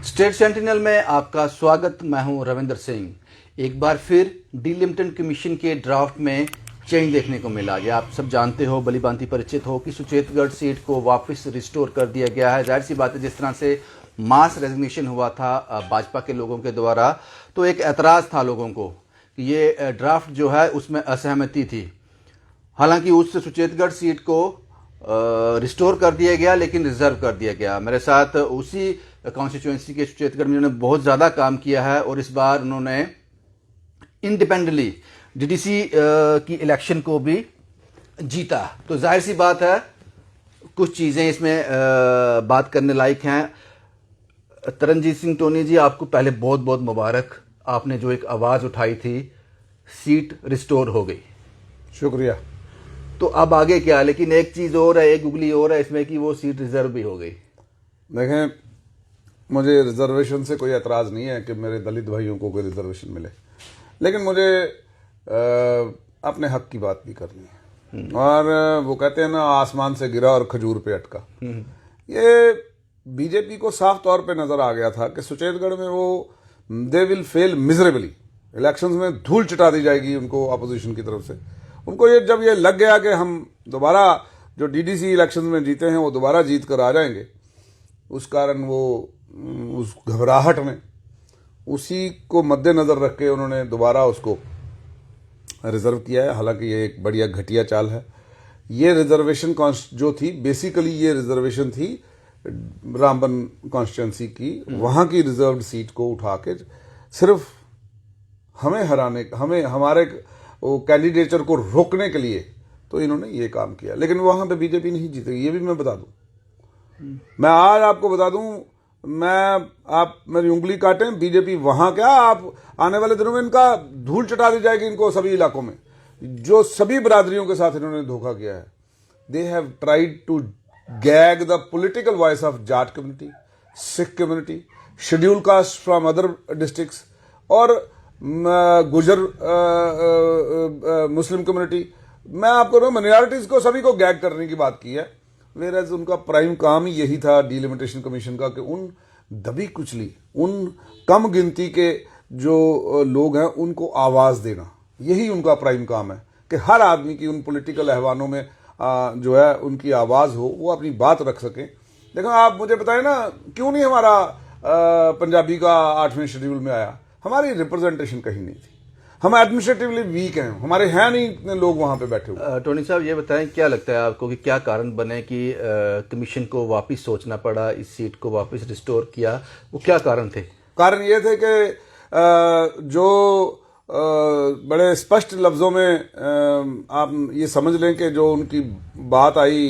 State sentinel में आपका स्वागत। मैं हूं रविंदर सिंह। एक बार फिर डीलिमिटेशन कमीशन के ड्राफ्ट में चेंज देखने को मिला। ये आप सब जानते हो, भली भांति परिचित हो कि सुचेतगढ़ सीट को वापस रिस्टोर कर दिया गया है। जाहिर सी बात है, जिस तरह से मास रेजिग्नेशन हुआ था भाजपा के लोगों के द्वारा, तो एक एतराज़ था लोगों को कि ये ड्राफ्ट जो है उसमें असहमति थी। हालांकि उस सुचेतगढ़ सीट को रिस्टोर कर दिया गया, लेकिन रिजर्व कर दिया गया। मेरे साथ उसी कॉन्स्टिट्यूएंसी के सुचेतगढ़ में उन्होंने बहुत ज़्यादा काम किया है और इस बार उन्होंने इंडिपेंडेंटली डीडीसी की इलेक्शन को भी जीता। तो जाहिर सी बात है, कुछ चीज़ें इसमें बात करने लायक हैं। तरनजीत सिंह टोनी जी, आपको पहले बहुत बहुत मुबारक। आपने जो एक आवाज़ उठाई थी, सीट रिस्टोर हो गई। शुक्रिया। तो अब आगे क्या? लेकिन एक चीज़ और है, एक उगली और है इसमें कि वो सीट रिजर्व भी हो गई। देखें, मुझे रिजर्वेशन से कोई एतराज़ नहीं है कि मेरे दलित भाइयों को कोई रिजर्वेशन मिले, लेकिन मुझे अपने हक की बात भी करनी है। और वो कहते हैं ना, आसमान से गिरा और खजूर पे अटका। ये बीजेपी को साफ तौर पे नजर आ गया था कि सुचेतगढ़ में वो they will fail miserably. Elections में धूल चटा दी जाएगी उनको अपोजिशन की तरफ से। उनको ये जब ये लग गया कि हम दोबारा जो डीडीसी इलेक्शंस में जीते हैं वो दोबारा जीत कर आ जाएंगे, उस कारण वो उस घबराहट में, उसी को मद्देनजर रख के उन्होंने दोबारा उसको रिजर्व किया है। हालांकि ये एक बढ़िया घटिया चाल है। ये रिजर्वेशन जो थी, बेसिकली ये रिजर्वेशन थी रामबन कॉन्स्टिट्यूंसी की, वहां की रिजर्व्ड सीट को उठा के सिर्फ हमें हराने, हमें हमारे वो कैंडिडेचर को रोकने के लिए तो इन्होंने ये काम किया। लेकिन वहां पे बीजेपी नहीं जीतेगी, ये भी मैं बता दूं। मैं आज आपको बता दूं, आप मेरी उंगली काटें, बीजेपी वहां क्या, आप आने वाले दिनों में इनका धूल चटा दी जाएगी। इनको सभी इलाकों में जो सभी बरादरियों के साथ इन्होंने धोखा किया है। They have tried to gag the political voice of Jat community, Sikh community, schedule caste from other districts और गुजर मुस्लिम कम्युनिटी। मैं आपको माइनॉरिटीज को सभी को गैग करने की बात की है। वेराज उनका प्राइम काम ही यही था डीलिमिटेशन कमीशन का कि उन दबी कुचली, उन कम गिनती के जो लोग हैं उनको आवाज देना, यही उनका प्राइम काम है कि हर आदमी की उन पॉलिटिकल अहवानों में जो है उनकी आवाज हो, वो अपनी बात रख सकें। देखो, आप मुझे बताएं ना, क्यों नहीं हमारा पंजाबी का 8वें शेड्यूल में आया? हमारी रिप्रेजेंटेशन कहीं नहीं थी। हम एडमिनिस्ट्रेटिवली वीक हैं, हमारे हैं नहीं इतने लोग वहां पे बैठे हुए। टोनी साहब, ये बताएं, क्या लगता है आपको कि क्या कारण बने कि कमीशन को वापस सोचना पड़ा, इस सीट को वापस रिस्टोर किया? वो क्या कारण थे? कारण ये थे कि जो बड़े स्पष्ट लफ्जों में आप ये समझ लें कि जो उनकी बात आई,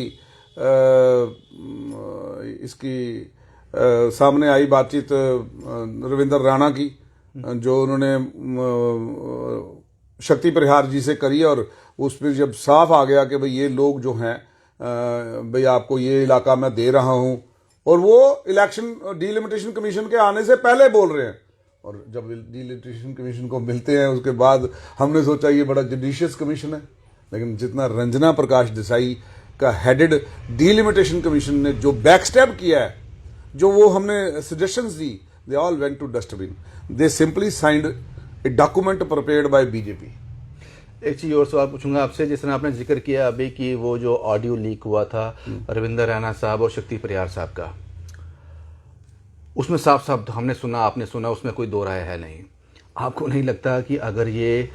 इसकी सामने आई बातचीत रविंदर राणा की, जो उन्होंने शक्ति प्रहार जी से करी, और उस पर जब साफ आ गया कि भाई ये लोग जो हैं, भाई आपको ये इलाका मैं दे रहा हूं, और वो इलेक्शन डीलिमिटेशन कमीशन के आने से पहले बोल रहे हैं। और जब डीलिमिटेशन कमीशन को मिलते हैं उसके बाद हमने सोचा ये बड़ा जुडिशियस कमीशन है, लेकिन जितना रंजना प्रकाश देसाई का हेडेड डीलिमिटेशन कमीशन ने जो बैकस्टेप किया है, जो वो हमने सजेशंस दी, they all went to dustbin. They simply signed a document prepared by BJP. एक चीज और सवाल पूछूंगा आपसे, जिस तरह आपने जिक्र किया अभी कि वो जो ऑडियो लीक हुआ था रविंदर रैना साहब और शक्ति प्रहार साहब का, उसमें साफ साफ हमने सुना, आपने सुना, उसमें कोई दो राय है नहीं। आपको नहीं लगता कि अगर ये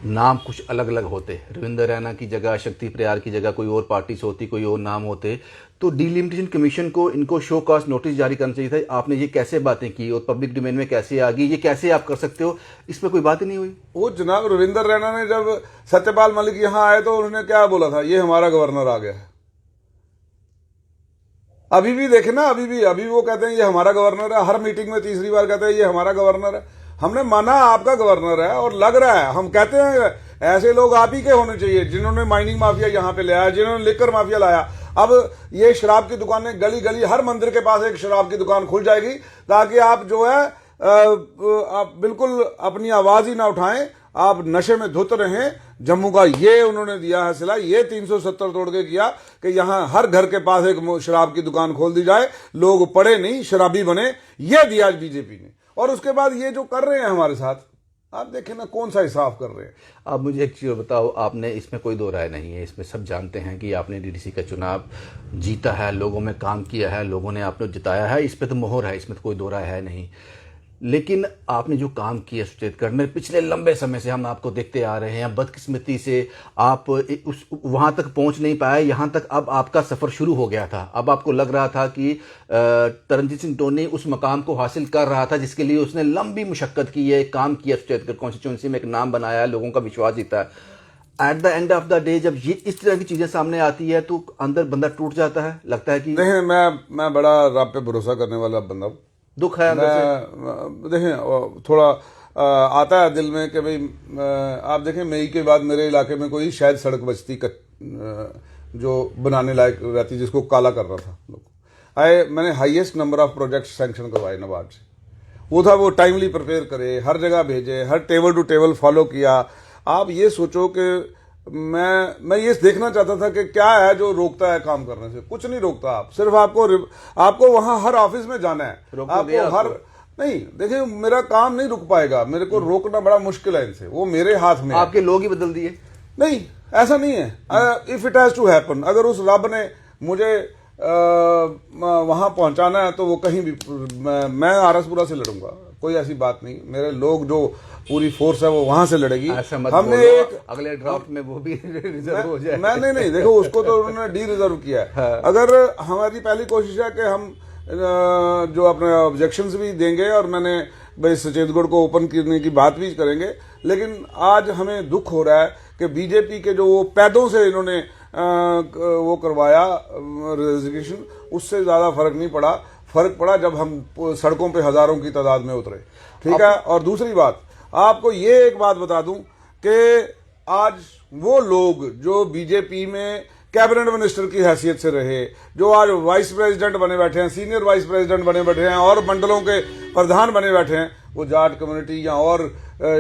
नाम कुछ अलग अलग होते, रविंदर रैना की जगह, शक्ति प्रहार की जगह कोई और पार्टी से होती, कोई और नाम होते, तो डीलिमिटेशन कमीशन को इनको शो कॉज नोटिस जारी करना चाहिए था? आपने ये कैसे बातें की और पब्लिक डोमेन में कैसे आ गई? ये कैसे आप कर सकते हो? इस पर कोई बात ही नहीं हुई। वो जनाब रविंदर रैना ने जब सत्यपाल मलिक यहां आए तो उन्होंने क्या बोला था? ये हमारा गवर्नर आ गया है। अभी भी देखे ना, अभी वो कहते हैं ये हमारा गवर्नर है। हर मीटिंग में तीसरी बार कहते हैं ये हमारा गवर्नर है। हमने माना आपका गवर्नर है, और लग रहा है, हम कहते हैं ऐसे लोग आप ही के होने चाहिए जिन्होंने माइनिंग माफिया यहां पे लाया, जिन्होंने लिकर माफिया लाया। अब ये शराब की दुकानें गली गली, हर मंदिर के पास एक शराब की दुकान खुल जाएगी, ताकि आप जो है आप बिल्कुल अपनी आवाज ही ना उठाएं, आप नशे में धुत रहें। जम्मू का ये उन्होंने दिया है सिला, ये 370 तोड़ के किया कि यहां हर घर के पास एक शराब की दुकान खोल दी जाए, लोग पढ़े नहीं शराबी बने, ये दिया बीजेपी ने। और उसके बाद ये जो कर रहे हैं हमारे साथ, आप देखें ना कौन सा हिसाब कर रहे हैं। आप मुझे एक चीज़ बताओ, आपने इसमें कोई दो राय नहीं है, इसमें सब जानते हैं कि आपने डीडीसी का चुनाव जीता है, लोगों में काम किया है, लोगों ने आपको जिताया है, इस पर तो मोहर है, इसमें तो कोई दो राय है नहीं। लेकिन आपने जो काम किया सुचेतगढ़ में, पिछले लंबे समय से हम आपको देखते आ रहे हैं, बदकिस्मती से आप उस वहाँ तक पहुँच नहीं पाए, यहाँ तक अब आपका सफ़र शुरू हो गया था। अब आपको लग रहा था कि तरनजीत सिंह टोनी उस मकाम को हासिल कर रहा था जिसके लिए उसने लंबी मुशक्क़त की है, काम किया, सुचेतगढ़ कॉन्स्टिट्यूंसी में एक नाम बनाया, लोगों का विश्वास जीता है। At the end of the day जब ये इस तरह की चीज़ें सामने आती है तो अंदर बंदा टूट जाता है, लगता है कि नहीं, मैं बड़ा रब पे भरोसा करने वाला बंदा हूँ। दुख है अंदर से। देखें थोड़ा आता है दिल में कि भाई आप देखें मई के बाद मेरे इलाके में कोई शायद सड़क बचती जो बनाने लायक रहती, जिसको काला कर रहा था लोग। मैंने highest number of project sanction करवाए नबार्ड से। वो था वो टाइमली प्रिपेयर करे, हर जगह भेजे, हर टेबल टू टेबल फॉलो किया। आप ये सोचो कि मैं ये देखना चाहता था कि क्या है जो रोकता है काम करने से। कुछ नहीं रोकता, आप सिर्फ आपको वहां हर ऑफिस में जाना है, आपको हर नहीं। देखिए मेरा काम नहीं रुक पाएगा, मेरे को रोकना बड़ा मुश्किल है इनसे, वो मेरे हाथ में। आपके लोग ही बदल दिए? नहीं, ऐसा नहीं है। If it has to happen, अगर उस रब ने मुझे वहां पहुंचाना है तो वो कहीं भी, मैं आरसपुरा से लड़ूंगा, कोई ऐसी बात नहीं। मेरे लोग जो पूरी फोर्स है वो वहां से लड़ेगी। हमने एक अगले ड्राफ्ट में वो भी रिजर्व हो जाए। मैं नहीं देखो उसको तो उन्होंने डी रिजर्व किया है। हाँ। अगर हमारी पहली कोशिश है कि हम जो अपने ऑब्जेक्शंस भी देंगे और मैंने भाई सुचेतगढ़ को ओपन करने की बात भी करेंगे, लेकिन आज हमें दुख हो रहा है कि बीजेपी के जो वो पैदों से इन्होंने वो करवाया रेजिग्नेशन, उससे ज्यादा फर्क नहीं पड़ा। फर्क पड़ा जब हम सड़कों पे हजारों की तादाद में उतरे, ठीक है। और दूसरी बात, आपको ये एक बात बता दूं कि आज वो लोग जो बीजेपी में कैबिनेट मिनिस्टर की हैसियत से रहे, जो आज वाइस प्रेसिडेंट बने बैठे हैं, सीनियर वाइस प्रेसिडेंट बने बैठे हैं और मंडलों के प्रधान बने बैठे हैं, वो जाट कम्युनिटी या और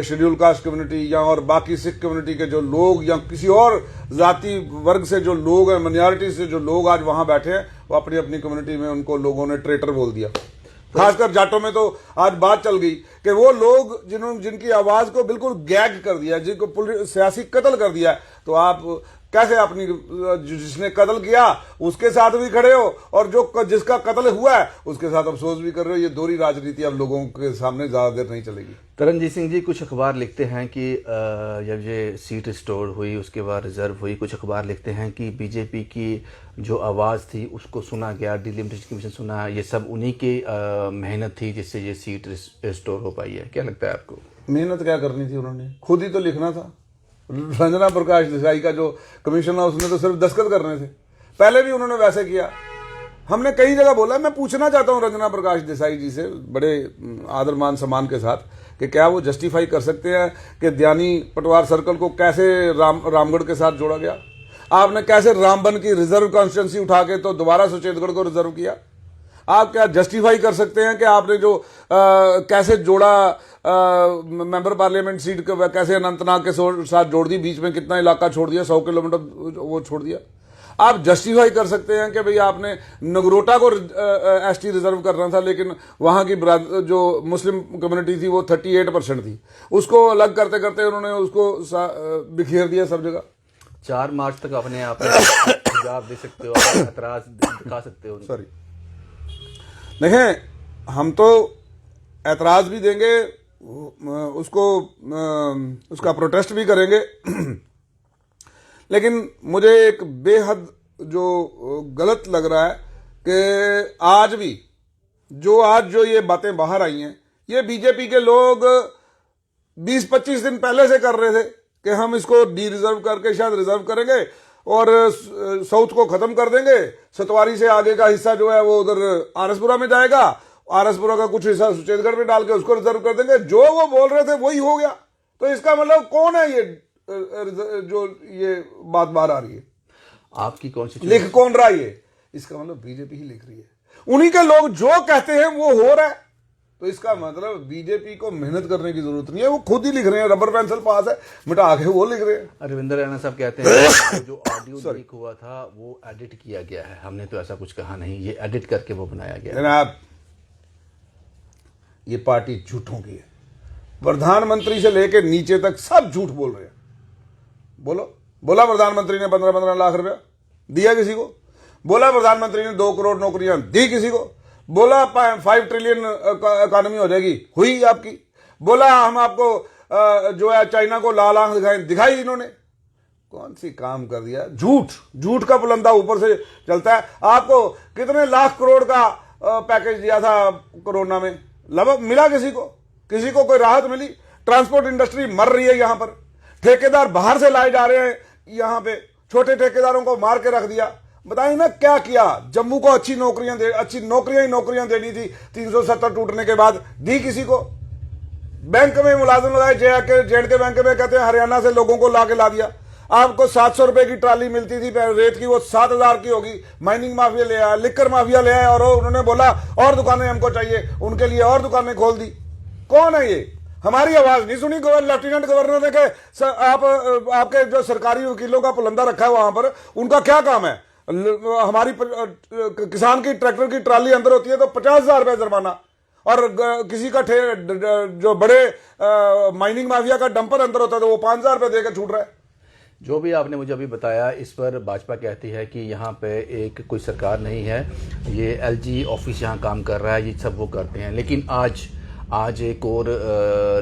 शेड्यूल कास्ट कम्युनिटी या और बाकी सिख कम्युनिटी के जो लोग या किसी और जाति वर्ग से जो लोग हैं, माइनॉरिटी से जो लोग आज वहां बैठे हैं, वो अपनी अपनी कम्युनिटी में उनको लोगों ने ट्रेटर बोल दिया। खासकर जाटों में तो आज बात चल गई कि वो लोग जिनकी आवाज को बिल्कुल गैग कर दिया, जिनको सियासी कत्ल कर दिया, तो आप कैसे अपनी जिसने कत्ल किया उसके साथ भी खड़े हो और जो जिसका कत्ल हुआ है उसके साथ अफसोस भी कर रहे हो। ये दोहरी राजनीति अब लोगों के सामने ज्यादा देर नहीं चलेगी। तरनजीत सिंह जी, कुछ अखबार लिखते हैं कि जब ये सीट रिस्टोर हुई उसके बाद रिजर्व हुई, कुछ अखबार लिखते हैं कि बीजेपी की जो आवाज़ थी उसको सुना गया, डिलिमिटेशन कमीशन सुना, ये सब उन्हीं की मेहनत थी जिससे ये सीट रिस्टोर हो पाई है। क्या लगता है आपको? मेहनत क्या करनी थी, उन्होंने खुद ही तो लिखना था। रंजना प्रकाश देसाई का जो कमीशन है उसने तो सिर्फ दस्तखत करने थे, पहले भी उन्होंने वैसे किया। हमने कई जगह बोला, मैं पूछना चाहता हूं रंजना प्रकाश देसाई जी से बड़े आदर मान सम्मान के साथ कि क्या वो जस्टिफाई कर सकते हैं कि दयानी पटवार सर्कल को कैसे रामगढ़ के साथ जोड़ा गया? आपने कैसे रामबन की रिजर्व कॉन्स्टिट्यूंसी उठा के तो दोबारा सुचेतगढ़ को रिजर्व किया? आप क्या जस्टिफाई कर सकते हैं कि आपने जो कैसे जोड़ा मेंबर पार्लियामेंट सीट को, कैसे अनंतनाग के साथ जोड़ दी, बीच में कितना इलाका छोड़ दिया, 100 किलोमीटर वो छोड़ दिया? आप जस्टिफाई कर सकते हैं कि भाई आपने नगरोटा को एसटी रिजर्व करना था, लेकिन वहां की जो मुस्लिम कम्युनिटी थी वो 38% थी, उसको अलग करते करते उन्होंने उसको बिखेर दिया सब जगह। 4 मार्च तक अपने आप जवाब दे सकते हो, एतराज दिखा सकते हो। सॉरी, देखें हम तो एतराज भी देंगे, उसका प्रोटेस्ट भी करेंगे, लेकिन मुझे एक बेहद जो गलत लग रहा है कि आज जो ये बातें बाहर आई हैं, ये बीजेपी के लोग 20-25 दिन पहले से कर रहे थे कि हम इसको डी रिजर्व करके शायद रिजर्व करेंगे और साउथ को खत्म कर देंगे, सतवारी से आगे का हिस्सा जो है वो उधर आरसपुरा में जाएगा, आरसपुरा का कुछ हिस्सा सुचेतगढ़ में डाल के उसको रिजर्व कर देंगे। जो वो बोल रहे थे वही हो गया। तो इसका मतलब कौन है ये जो ये बात बाहर आ रही है? आपकी कौन सी लिख कौन रहा है ये? इसका मतलब बीजेपी ही लिख रही है। उन्हीं के लोग जो कहते हैं वो हो रहा है। तो इसका मतलब बीजेपी को मेहनत करने की जरूरत नहीं है, वो खुद ही लिख रहे हैं, रबर पेंसिल पास है, मिटा के वो लिख रहे हैं। रविंद्र रैना साहब कहते हैं जो ऑडियो लीक हुआ था वो एडिट किया गया है, हमने तो ऐसा कुछ कहा नहीं, ये एडिट करके वो बनाया गया है। जनाब, ये पार्टी झूठों की है, प्रधानमंत्री से लेके नीचे तक सब झूठ बोल रहे हैं। बोला प्रधानमंत्री ने 15-15 लाख रुपया दिया किसी को, बोला प्रधानमंत्री ने 2 करोड़ नौकरियां दी किसी को, बोला 5 ट्रिलियन इकोनॉमी हो जाएगी, हुई आपकी, बोला हम आपको जो है चाइना को लाल आंख दिखाई इन्होंने, कौन सी काम कर दिया। झूठ का पुलंदा ऊपर से चलता है। आपको कितने लाख करोड़ का पैकेज दिया था कोरोना में, मिला किसी को कोई राहत मिली? ट्रांसपोर्ट इंडस्ट्री मर रही है, यहां पर ठेकेदार बाहर से लाए जा रहे हैं, यहां पे छोटे ठेकेदारों को मार के रख दिया। बताइए ना क्या किया। जम्मू को अच्छी नौकरियां ही देनी थी, 370 टूटने के बाद दी किसी को। बैंक में मुलाजिम लगाए, जेएंड के बैंक में कहते हैं हरियाणा से लोगों को ला दिया। आपको 700 रुपए की ट्राली मिलती थी रेत की, वो 7000 की होगी। माइनिंग माफिया ले आया, लिकर माफिया ले आया, और उन्होंने बोला और दुकानें हमको चाहिए, उनके लिए और दुकानें खोल दी। कौन है ये? हमारी आवाज नहीं सुनी लेफ्टिनेंट गवर्नर ने कहा आपके जो सरकारी वकीलों का पुलंदा रखा है वहां पर, उनका क्या काम है? हमारी किसान की ट्रैक्टर की ट्राली अंदर होती है तो 50,000 रुपए जुर्माना, और किसी का जो बड़े माइनिंग माफिया का डंपर अंदर होता है तो वो 5,000 रुपए देकर छूट रहा है। जो भी आपने मुझे अभी बताया, इस पर भाजपा कहती है कि यहाँ पे एक कोई सरकार नहीं है, ये एलजी ऑफिस यहाँ काम कर रहा है, ये सब वो करते हैं। लेकिन आज एक और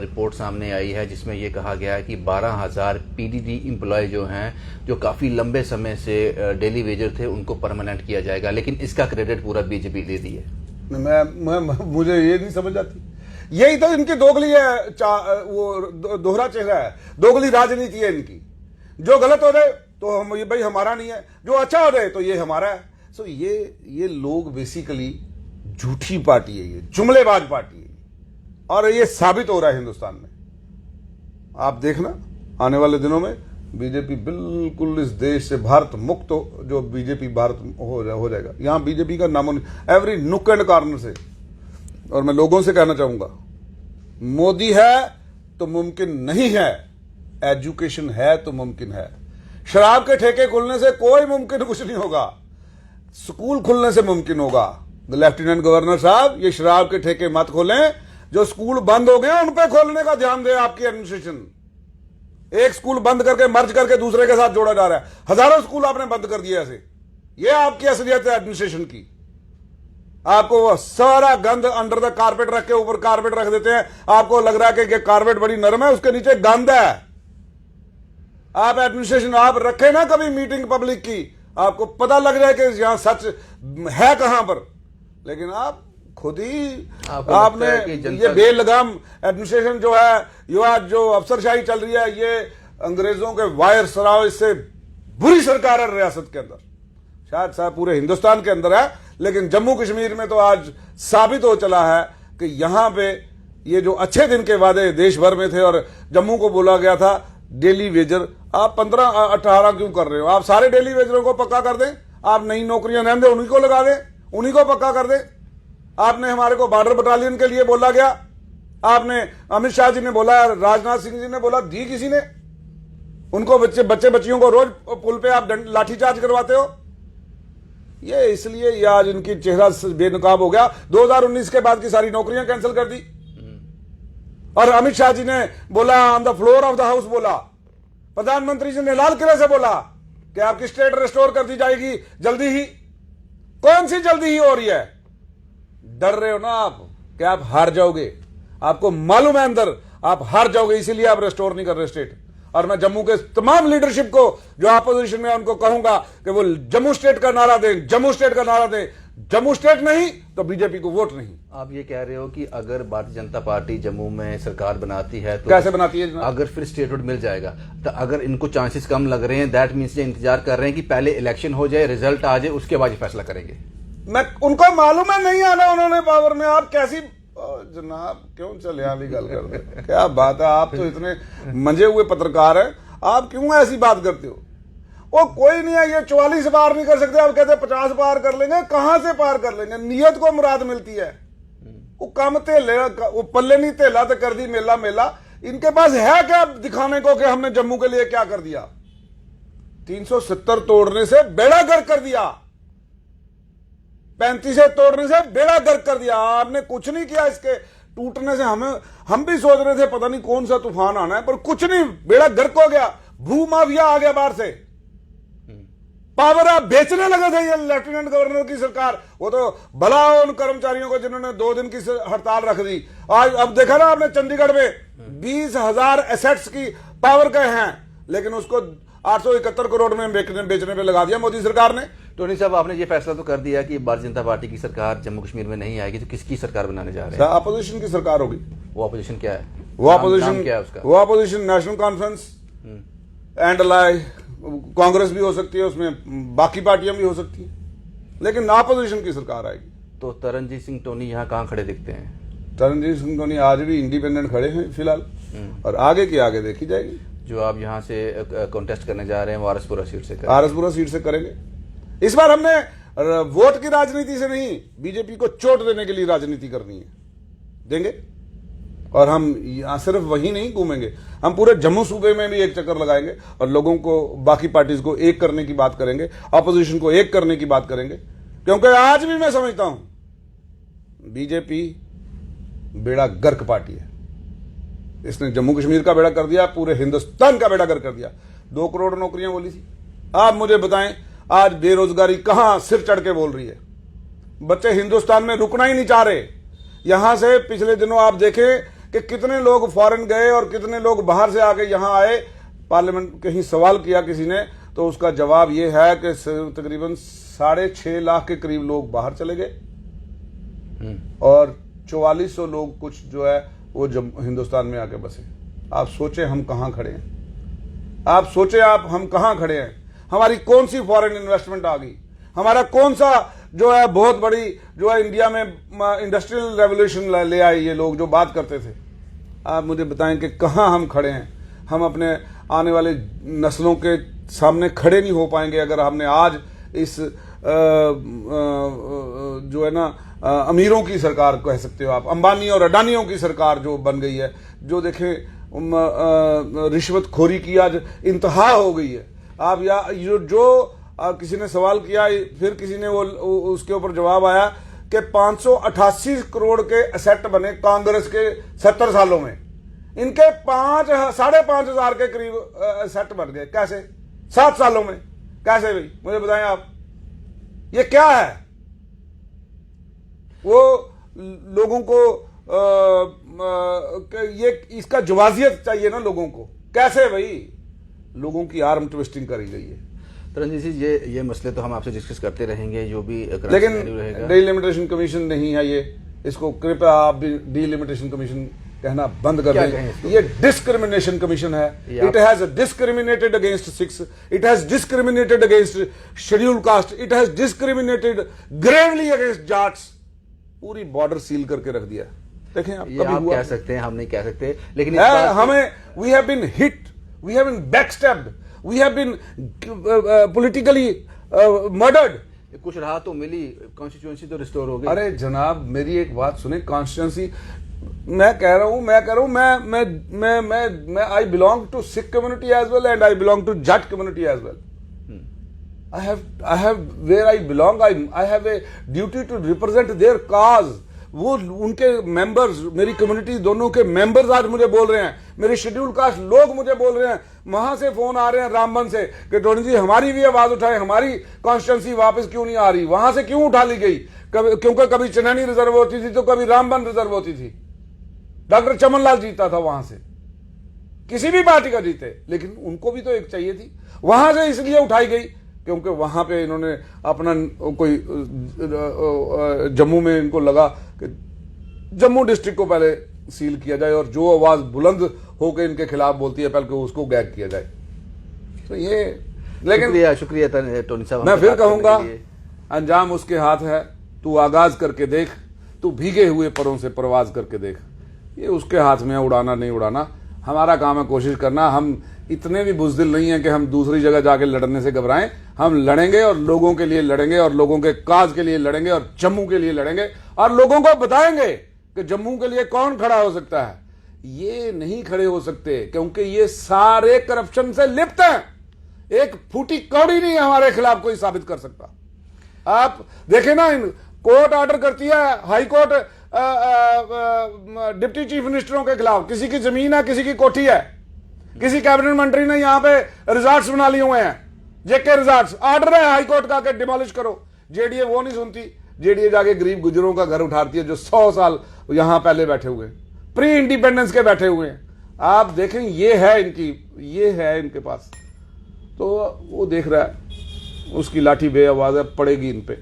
रिपोर्ट सामने आई है जिसमें ये कहा गया है कि 12,000 पीडीडी एम्प्लॉय जो हैं, जो काफ़ी लंबे समय से डेली वेजर थे, उनको परमानेंट किया जाएगा। लेकिन इसका क्रेडिट पूरा बीजेपी ले दी है। मुझे ये नहीं समझ आती, यही तो इनकी दोगली है, वो दोहरा चेहरा है, दोगली राजनीति है इनकी। जो गलत हो जाए तो हम ये भाई हमारा नहीं है, जो अच्छा हो जाए तो ये हमारा है। सो ये लोग बेसिकली झूठी पार्टी है, ये जुमलेबाज पार्टी है, और ये साबित हो रहा है हिंदुस्तान में। आप देखना आने वाले दिनों में बीजेपी बिल्कुल इस देश से भारत मुक्त जो बीजेपी भारत हो जाएगा। यहां बीजेपी का नामो एवरी नुक एंड कॉर्नर से। और मैं लोगों से कहना चाहूंगा, मोदी है तो मुमकिन नहीं है, एजुकेशन है तो मुमकिन है। शराब के ठेके खुलने से कोई मुमकिन कुछ नहीं होगा, स्कूल खुलने से मुमकिन होगा। लेफ्टिनेंट गवर्नर साहब, ये शराब के ठेके मत खोलें, जो स्कूल बंद हो गए उन पे खोलने का ध्यान दे आपकी एडमिनिस्ट्रेशन। एक स्कूल बंद करके मर्ज करके दूसरे के साथ जोड़ा जा रहा है, हजारों स्कूल आपने बंद कर दिए ऐसे। ये आपकी असलियत है एडमिनिस्ट्रेशन की। आपको वो सारा गंद अंडर द कारपेट रख के ऊपर कारपेट रख देते हैं, आपको लग रहा है कि कारपेट बड़ी नरम है, उसके नीचे गंद है। आप एडमिनिस्ट्रेशन आप रखे ना कभी मीटिंग पब्लिक की, आपको पता लग जाए कि यहां सच है कहां पर। लेकिन आप खुद ही आपने ये बेलगाम एडमिनिस्ट्रेशन जो है, जो अफसरशाही चल रही है, ये अंग्रेजों के वायर सराव, इससे बुरी सरकार है रियासत के अंदर, शायद पूरे हिंदुस्तान के अंदर है। लेकिन जम्मू कश्मीर में तो आज साबित हो चला है कि यहां पे ये जो अच्छे दिन के वादे देश भर में थे, और जम्मू को बोला गया था डेली वेजर, आप 15-18 क्यों कर रहे हो? आप सारे डेली वेजरों को पक्का कर दें, आप नई नौकरियां नहीं दें, उन्हीं को लगा दें, उन्हीं को पक्का कर दें। आपने हमारे को बॉर्डर बटालियन के लिए बोला गया, आपने अमित शाह जी ने बोला, राजनाथ सिंह जी ने बोला, दी किसी ने? उनको बच्चे बच्चियों को रोज पुल पे आप लाठीचार्ज करवाते हो। ये इसलिए ये आज इनकी चेहरा बेनकाब हो गया। 2019 के बाद की सारी नौकरियां कैंसिल कर दी, और अमित शाह जी ने बोला, on the floor of the house बोला, प्रधानमंत्री जी ने लाल किले से बोला कि आपकी स्टेट रिस्टोर कर दी जाएगी जल्दी ही। कौन सी जल्दी ही हो रही है? डर रहे हो ना आप कि आप हार जाओगे, आपको मालूम है अंदर आप हार जाओगे, इसीलिए आप रिस्टोर नहीं कर रहे स्टेट। और मैं जम्मू के तमाम लीडरशिप को जो अपोजिशन में, उनको कहूंगा कि वो जम्मू स्टेट का नारा दें, जम्मू स्टेट का नारा दें। जम्मू स्टेट नहीं तो बीजेपी को वोट नहीं। आप ये कह रहे हो कि अगर भारतीय जनता पार्टी जम्मू में सरकार बनाती है तो कैसे बनाती है? अगर फिर स्टेटहुड मिल जाएगा, तो अगर इनको चांसेस कम लग रहे हैं, दैट मीन्स ये इंतजार कर रहे हैं कि पहले इलेक्शन हो जाए, रिजल्ट आ जाए, उसके बाद फैसला करेंगे। मैं उनको मालूम है नहीं आना उन्होंने पावर में। आप कैसी जनाब क्यों चले वाली गल कर रहे? क्या बात है, आप तो इतने मंजे हुए पत्रकार हैं, आप क्यों ऐसी बात करते हो? वो कोई नहीं है, ये 44 पार नहीं कर सकते, आप कहते 50 पार कर लेंगे। कहां से पार कर लेंगे? नियत को मुराद मिलती है, वो काम तेले, वो पल्ले नहीं तेला तो कर दी मेला मेला। इनके पास है क्या दिखाने को कि हमने जम्मू के लिए क्या कर दिया? 370 तोड़ने से बेड़ा गर्क कर दिया, 35 तोड़ने से बेड़ा गर्क कर दिया। आपने कुछ नहीं किया। इसके टूटने से हम भी सोच रहे थे पता नहीं कौन सा तूफान आना है, पर कुछ नहीं, बेड़ा गर्क हो गया। भू माफिया आ गया बाहर से, पावर आप बेचने लगे थे। ये लेफ्टिनेंट गवर्नर की सरकार, वो तो भला उन कर्मचारियों को जिन्होंने 2 दिन की हड़ताल रख दी। आज अब देखा ना आपने, चंडीगढ़ में 20,000 एसेट्स की पावर के हैं, लेकिन उसको 871 करोड़ में बेचने पे लगा दिया मोदी सरकार ने। टोनी साहब, आपने ये फैसला तो कर दिया कि भारतीय जनता पार्टी की सरकार जम्मू कश्मीर में नहीं आएगी, तो किसकी सरकार बनाने जा रहे हैं? अपोजिशन की सरकार होगी। वो अपोजिशन क्या है? वो अपोजिशन क्या है उसका? वो opposition national conference and Congress भी हो सकती है, उसमें बाकी पार्टियां भी हो सकती हैं, लेकिन अपोजिशन की सरकार आएगी। तो तरनजीत सिंह टोनी यहाँ कहाँ खड़े दिखते हैं? तरनजीत सिंह टोनी आज भी इंडिपेंडेंट खड़े हैं फिलहाल, और आगे की आगे देखी जाएगी। जो आप यहाँ से कॉन्टेस्ट करने जा रहे हैं, वारसपुरा सीट से वारसपुरा सीट से करेंगे। इस बार हमने वोट की राजनीति से नहीं, बीजेपी को चोट देने के लिए राजनीति करनी है, देंगे। और हम यहां सिर्फ वहीं नहीं घूमेंगे, हम पूरे जम्मू सूबे में भी एक चक्कर लगाएंगे और लोगों को, बाकी पार्टीज को एक करने की बात करेंगे, ऑपोजिशन को एक करने की बात करेंगे। क्योंकि आज भी मैं समझता हूं बीजेपी बेड़ा गर्क पार्टी है। इसने जम्मू कश्मीर का बेड़ा कर दिया, पूरे हिंदुस्तान का बेड़ा गर्क कर दिया। 2 करोड़ नौकरियां बोली थी। आप मुझे बताएं, आज बेरोजगारी कहां सिर चढ़ के बोल रही है। बच्चे हिंदुस्तान में रुकना ही नहीं चाह रहे। यहां से पिछले दिनों आप देखें कि कितने लोग फॉरेन गए और कितने लोग बाहर से आके यहां आए। पार्लियामेंट कहीं सवाल किया किसी ने, तो उसका जवाब यह है कि तकरीबन 6.5 लाख के करीब लोग बाहर चले गए और 4400 लोग कुछ जो है वो हिंदुस्तान में आके बसे। आप सोचें हम कहां खड़े हैं, आप सोचें आप हम कहां खड़े हैं। हमारी कौन सी फॉरेन इन्वेस्टमेंट आ गई, हमारा कौन सा जो है बहुत बड़ी जो है इंडिया में इंडस्ट्रियल रेवोल्यूशन ले आए ये लोग जो बात करते थे। आप मुझे बताएं कि कहां हम खड़े हैं। हम अपने आने वाले नस्लों के सामने खड़े नहीं हो पाएंगे अगर हमने आज इस जो है ना अमीरों की सरकार कह सकते हो आप, अंबानी और अडानियों की सरकार जो बन गई है, जो देखें रिश्वतखोरी की आज इंतहा हो गई है। आप या जो किसी ने सवाल किया, फिर किसी ने वो उसके ऊपर जवाब आया कि 588 करोड़ के एसेट बने कांग्रेस के 70 सालों में, इनके 5,500 के करीब एसेट बन गए। कैसे? 7 सालों में कैसे भाई, मुझे बताएं आप, ये क्या है? वो लोगों को ये इसका जवाजियत चाहिए ना लोगों को। कैसे भाई? लोगों की आर्म ट्विस्टिंग करी गई है। तरनजीत जी, ये मसले तो हम आपसे डिस्कस करते रहेंगे, जो भी लेकिन डीलिमिटेशन कमीशन नहीं है ये, इसको कृपया आप भी डीलिमिटेशन कमीशन कहना बंद कर दें। ये डिस्क्रिमिनेशन कमीशन है। It has discriminated against six, it has discriminated against schedule caste, it has discriminated Gravely against Jats. पूरी बॉर्डर सील करके रख दिया। देखें आप, कभी आप कह सकते हैं, हम नहीं कह सकते, लेकिन हमें we have been hit, we have been backstabbed, we have been politically murdered. कुछ राहत तो मिली, कॉन्स्टिट्यूएंसी तो रिस्टोर हो गई। अरे जनाब मेरी एक बात सुने, कॉन्स्टिट्यूएंसी मैं कह रहा हूं मैं I belong to Sikh community as well and I belong to Jat community as well. I have where I belong, I have a duty to represent their cause। वो उनके मेंबर्स, मेरी कम्युनिटी दोनों के मेंबर्स आज मुझे बोल रहे हैं, मेरे शेड्यूल कास्ट लोग मुझे बोल रहे हैं, वहां से फोन आ रहे हैं रामबन से कि टोनी जी हमारी भी आवाज उठाए, हमारी कॉन्स्टिट्यूंसी वापस क्यों नहीं आ रही, वहां से क्यों उठा ली गई? क्योंकि कभी चनैनी रिजर्व होती थी तो कभी रामबन रिजर्व होती थी। डॉक्टर चमन लाल जीता था वहां से, किसी भी पार्टी का जीते, लेकिन उनको भी तो एक चाहिए थी। वहां से इसलिए उठाई गई क्योंकि वहां पे इन्होंने अपना कोई जम्मू में इनको लगा कि जम्मू डिस्ट्रिक्ट को पहले सील किया जाए और जो आवाज बुलंद होकर इनके खिलाफ बोलती है पहले उसको गैग किया जाए। तो ये, लेकिन शुक्रिया टोनी साहब। मैं फिर कहूंगा, अंजाम उसके हाथ है, तू आगाज करके देख, तू भीगे हुए परों से परवाज करके देख। ये उसके हाथ में है, उड़ाना नहीं उड़ाना। हमारा काम है कोशिश करना। हम इतने भी बुज़दिल नहीं है कि हम दूसरी जगह जाके लड़ने से घबराएं। हम लड़ेंगे और लोगों के लिए लड़ेंगे और लोगों के काज के लिए लड़ेंगे और जम्मू के लिए लड़ेंगे और लोगों को बताएंगे कि जम्मू के लिए कौन खड़ा हो सकता है। ये नहीं खड़े हो सकते क्योंकि ये सारे करप्शन से लिप्त हैं। एक फूटी कौड़ी नहीं हमारे खिलाफ कोई साबित कर सकता। आप देखें ना, कोर्ट ऑर्डर करती है, हाई कोर्ट डिप्टी चीफ मिनिस्टरों के खिलाफ, किसी की जमीन है, किसी की कोठी है, किसी कैबिनेट मंत्री ने यहां पे रिजॉर्ट्स बना लिए हुए हैं, जेके रिजॉर्ट्स, ऑर्डर है हाई कोर्ट का कि डिमोलिश करो। जेडीए वो नहीं सुनती। जेडीए जाके गरीब गुजरों का घर उठाती है जो 100 साल यहां पहले बैठे हुए, प्री इंडिपेंडेंस के बैठे हुए हैं। आप देखें, ये है इनके पास। तो वो देख रहा है, उसकी लाठी बेआवाज है, पड़ेगी इन पे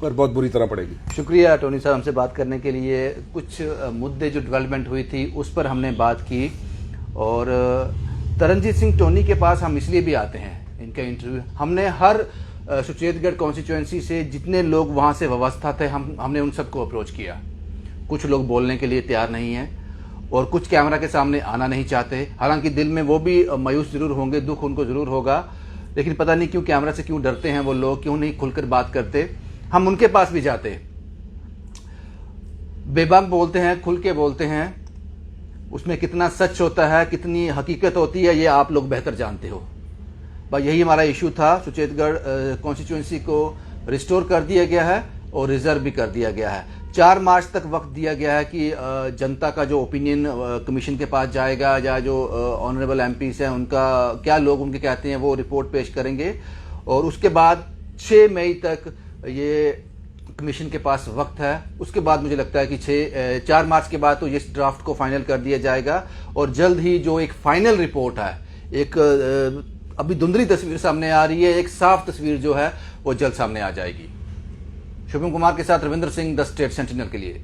और बहुत बुरी तरह पड़ेगी। शुक्रिया टोनी साहब हमसे बात करने के लिए। कुछ मुद्दे जो डेवलपमेंट हुई थी उस पर हमने बात की। और तरनजीत सिंह टोनी के पास हम इसलिए भी आते हैं, इनका इंटरव्यू हमने हर सुचेतगढ़ कॉन्स्टिट्यूएंसी से जितने लोग वहाँ से व्यवस्था थे हमने उन सबको अप्रोच किया। कुछ लोग बोलने के लिए तैयार नहीं हैं और कुछ कैमरा के सामने आना नहीं चाहते। हालांकि दिल में वो भी मायूस जरूर होंगे, दुख उनको जरूर होगा, लेकिन पता नहीं क्यों कैमरा से क्यों डरते हैं वो लोग, क्यों नहीं खुलकर बात करते। हम उनके पास भी जाते, बेबाक बोलते हैं, खुल के बोलते हैं। उसमें कितना सच होता है, कितनी हकीकत होती है, ये आप लोग बेहतर जानते हो। बस यही हमारा इशू था। सुचेतगढ़ कॉन्स्टिट्यूएंसी को रिस्टोर कर दिया गया है और रिजर्व भी कर दिया गया है। 4 मार्च तक वक्त दिया गया है कि जनता का जो ओपिनियन कमीशन के पास जाएगा या जो ऑनरेबल एमपीस हैं उनका क्या लोग उनके कहते हैं वो रिपोर्ट पेश करेंगे। और उसके बाद 6 मई तक ये कमीशन के पास वक्त है। उसके बाद मुझे लगता है कि 4 मार्च के बाद तो इस ड्राफ्ट को फाइनल कर दिया जाएगा और जल्द ही जो एक फाइनल रिपोर्ट है, एक अभी धुंधली तस्वीर सामने आ रही है, एक साफ तस्वीर जो है वो जल्द सामने आ जाएगी। शुभम कुमार के साथ Ravindra Singh, the state sentinel के लिए।